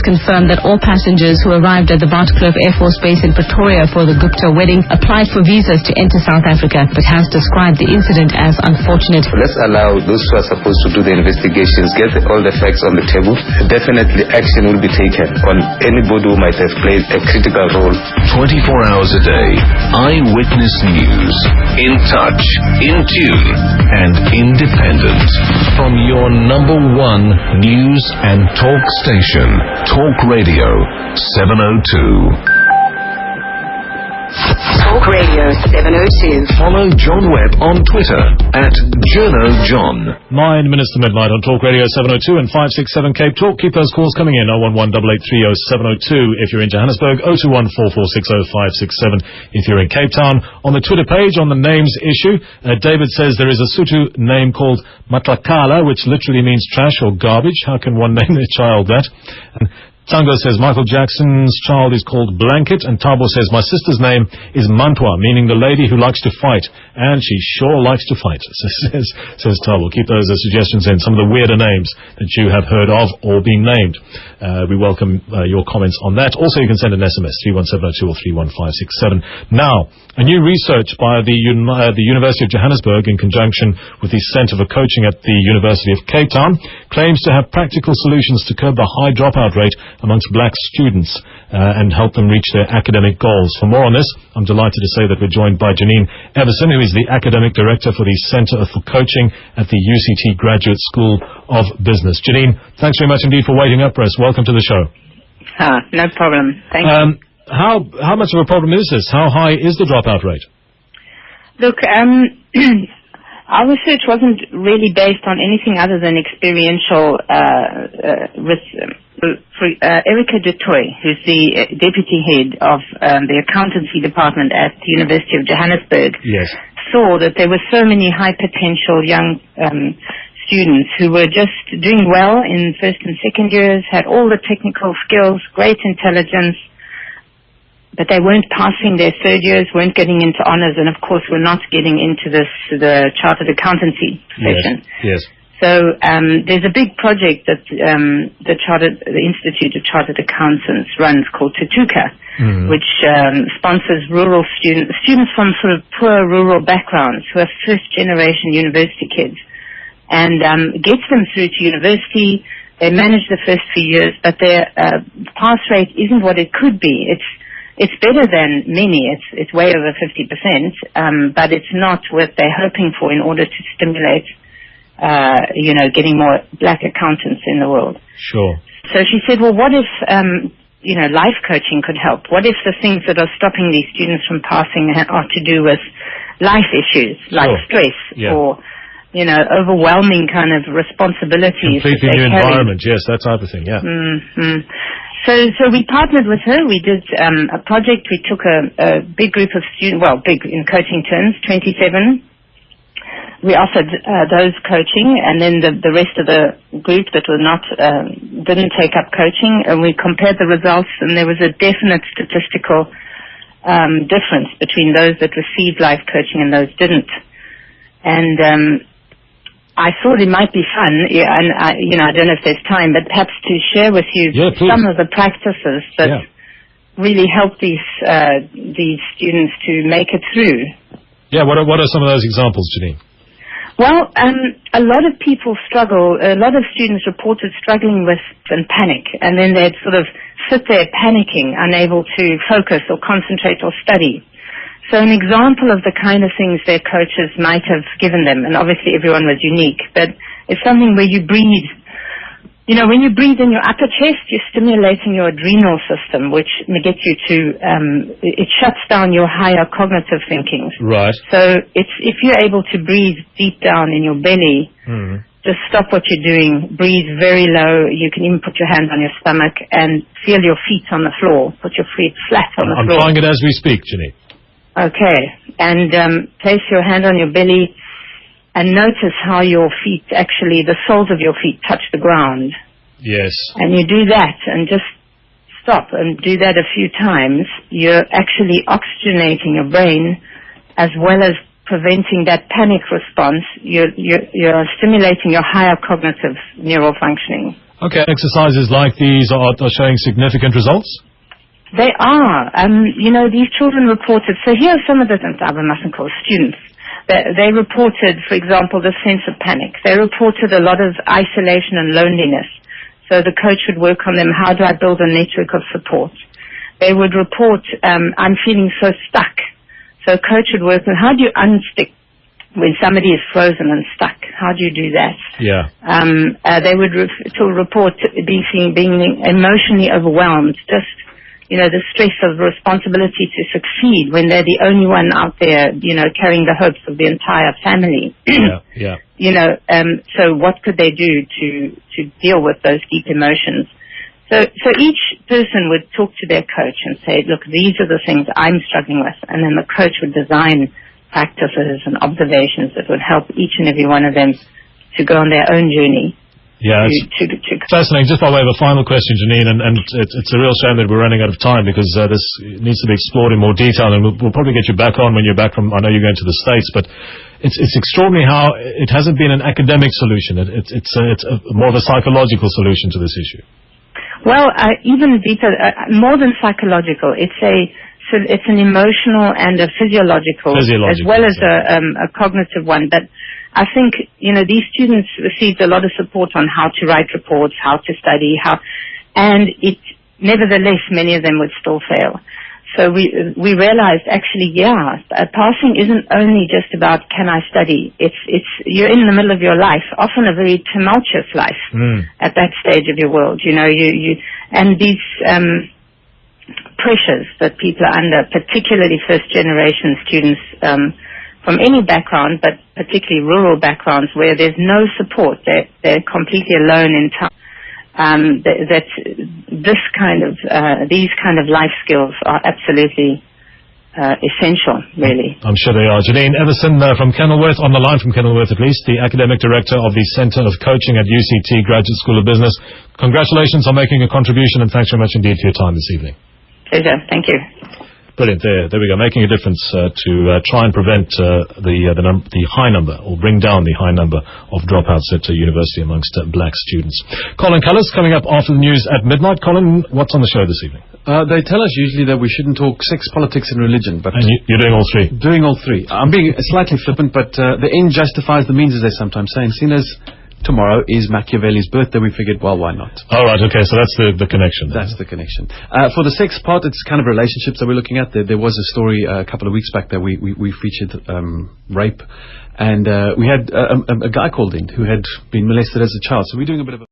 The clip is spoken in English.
confirmed that all passengers who arrived at the Bartkloof Air Force Base in Pretoria for the Gupta wedding applied for visas to enter South Africa, but has described the incident as unfortunate. Let's allow those who are supposed to do the investigations get all the facts on the table. Definitely action will be taken on anybody who might have played a critical role. 24 hours a day, eyewitness news. In touch, in tune, and independent. From your number one news and talk station, Talk Radio 702. Talk Radio 702. Follow John Webb on Twitter at JournoJohn. 9 minutes to midnight on Talk Radio 702 and 567 Cape Talk. Keep those calls coming in. 011-883-0702 if you're in Johannesburg. 021-4460-567 if you're in Cape Town. On the Twitter page, on the names issue, David says there is a Sotho name called Matlakala, which literally means trash or garbage. How can one name their child that? And Tango says Michael Jackson's child is called Blanket, and Tabo says my sister's name is Mantwa, meaning the lady who likes to fight, and she sure likes to fight, says Tabo. Keep those suggestions in, some of the weirder names that you have heard of or been named. We welcome your comments on that. Also, you can send an SMS, 31702 or 31567. Now, a new research by the University of Johannesburg in conjunction with the Centre for Coaching at the University of Cape Town claims to have practical solutions to curb the high dropout rate amongst black students and help them reach their academic goals. For more on this, I'm delighted to say that we're joined by Janine Everson, who is the Academic Director for the Centre for Coaching at the UCT Graduate School of Business. Janine, thanks very much indeed for waiting up for us. Welcome to the show. No problem. Thank you. How much of a problem is this? How high is the dropout rate? Look, our research wasn't really based on anything other than experiential Erica Dutoy, who's the deputy head of the accountancy department at the University of Johannesburg, yes, saw that there were so many high potential young students who were just doing well in first and second years, had all the technical skills, great intelligence, but they weren't passing their third years, weren't getting into honors, and of course were not getting into the chartered accountancy profession. Yes. So there's a big project that the Institute of Chartered Accountants runs called Tutuka, which sponsors rural students from sort of poor rural backgrounds who are first-generation university kids, and gets them through to university. They manage the first few years, but their pass rate isn't what it could be. It's better than many. It's way over 50%, but it's not what they're hoping for in order to stimulate getting more black accountants in the world. Sure. So she said, well, what if, life coaching could help? What if the things that are stopping these students from passing are to do with life issues, like stress or, overwhelming kind of responsibilities? Completely new environment, yes, that type of thing, yeah. Mm-hmm. So we partnered with her. We did a project. We took a big group of students, big in coaching terms, 27. We offered those coaching, and then the rest of the group that was not didn't take up coaching, and we compared the results, and there was a definite statistical difference between those that received life coaching and those didn't. And I thought it might be fun, and I don't know if there's time, but perhaps to share with you some of the practices that really help these students to make it through. Yeah, what are some of those examples, Janine? Well, a lot of people struggle. A lot of students reported struggling with and panic, and then they'd sort of sit there panicking, unable to focus or concentrate or study. So an example of the kind of things their coaches might have given them, and obviously everyone was unique, but it's something where you breathe. When you breathe in your upper chest, you're stimulating your adrenal system, which gets you to, it shuts down your higher cognitive thinking. Right. So if you're able to breathe deep down in your belly, just stop what you're doing, breathe very low. You can even put your hand on your stomach and feel your feet on the floor. Put your feet flat on the floor. I'm trying it as we speak, Janine. Okay. And place your hand on your belly and notice how your feet, actually, the soles of your feet touch the ground. Yes. And you do that and just stop and do that a few times. You're actually oxygenating your brain as well as preventing that panic response. You're stimulating your higher cognitive neural functioning. Okay, exercises like these are showing significant results? They are. These children reported, so here are some of the things I mustn't call students. They reported, for example, the sense of panic. They reported a lot of isolation and loneliness. So the coach would work on them, how do I build a network of support? They would report, I'm feeling so stuck. So a coach would work on how do you unstick when somebody is frozen and stuck? How do you do that? Yeah. They would report being emotionally overwhelmed, just the stress of responsibility to succeed when they're the only one out there, carrying the hopes of the entire family. Yeah. So what could they do to deal with those deep emotions? So each person would talk to their coach and say, look, these are the things I'm struggling with. And then the coach would design practices and observations that would help each and every one of them to go on their own journey. Yeah, it's fascinating. Just by way of a final question, Janine, and it's a real shame that we're running out of time because this needs to be explored in more detail, and we'll probably get you back on when you're back from, I know you're going to the States, but it's extraordinary how it hasn't been an academic solution. It's more of a psychological solution to this issue. Well, even deeper, more than psychological, it's an emotional and a physiological as well as a cognitive one. But I think, these students received a lot of support on how to write reports, how to study, and nevertheless, many of them would still fail. So we realized actually, passing isn't only just about can I study. It's you're in the middle of your life, often a very tumultuous life at that stage of your world. And these pressures that people are under, particularly first generation students from any background, but particularly rural backgrounds where there's no support, they're completely alone in time. These kind of life skills are absolutely essential, really. I'm sure they are. Janine Everson from Kenilworth, on the line from Kenilworth at least, the Academic Director of the Centre of Coaching at UCT Graduate School of Business. Congratulations on making a contribution, and thanks very much indeed for your time this evening. Pleasure. Thank you. Brilliant. There we go. Making a difference to try and prevent the high number, or bring down the high number of dropouts at university amongst black students. Colin Cullis coming up after the news at midnight. Colin, what's on the show this evening? They tell us usually that we shouldn't talk sex, politics and religion. But you're doing all three? Doing all three. I'm being slightly flippant, but the end justifies the means, as they sometimes say. And seeing as tomorrow is Machiavelli's birthday, we figured, well, why not? All right, okay, so that's the connection. That's the connection. For the sex part, it's kind of relationships that we're looking at. There was a story a couple of weeks back that we featured rape, and we had a guy called in who had been molested as a child. So we're doing a bit of a